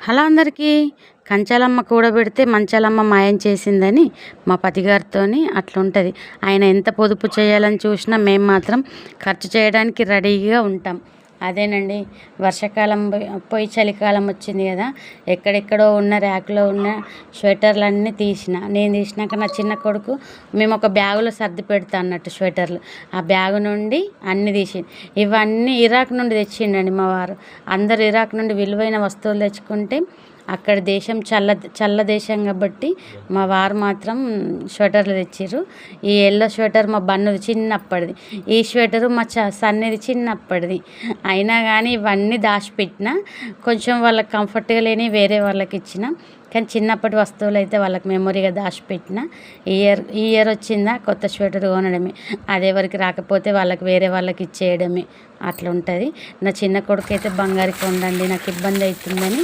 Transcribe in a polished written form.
Hello అందరికీ. కంచాలమ్మ కూడబెడితే మంచాలమ్మ మాయం చేసిందని మా పతిగారితోని అట్లుంటుంది. ఆయన ఎంత పొదుపు చేయాలని చూసినా మేము మాత్రం ఖర్చు చేయడానికి రెడీగా ఉంటాం. అదేనండి, వర్షాకాలం పోయి చలికాలం వచ్చింది కదా, ఎక్కడెక్కడో ఉన్న ర్యాక్లో ఉన్న స్వెటర్లన్నీ నేను తీసినాక నా చిన్న కొడుకు మేము ఒక బ్యాగులో సర్ది పెడతా అన్నట్టు స్వెటర్లు, ఆ బ్యాగు నుండి అన్నీ తీసి ఇవన్నీ ఇరాక్ నుండి తెచ్చిండండి మా వారు. అందరు ఇరాక్ నుండి విలువైన వస్తువులు తెచ్చుకుంటే అక్కడ దేశం చల్ల దేశం కాబట్టి మా వారు మాత్రం స్వెటర్లు తెచ్చిర్రు. ఈ ఎల్లో స్వెటర్ మా బన్నుది చిన్నప్పటిది, ఈ స్వెటరు మా సన్నిది చిన్నప్పటిది. అయినా కానీ ఇవన్నీ దాచిపెట్టిన, కొంచెం వాళ్ళకి కంఫర్ట్గా లేని వేరే వాళ్ళకి ఇచ్చిన, కానీ చిన్నప్పటి వస్తువులు అయితే వాళ్ళకి మెమొరీగా దాచిపెట్టిన. ఈ ఇయర్ వచ్చిందా కొత్త స్వెటర్ కొనడమే, అదే ఎవరికి రాకపోతే వాళ్ళకి వేరే వాళ్ళకి ఇచ్చేయడమే. అట్లా ఉంటుంది. నా చిన్న కొడుకు అయితే బంగారు కొండండి, నాకు ఇబ్బంది అవుతుందని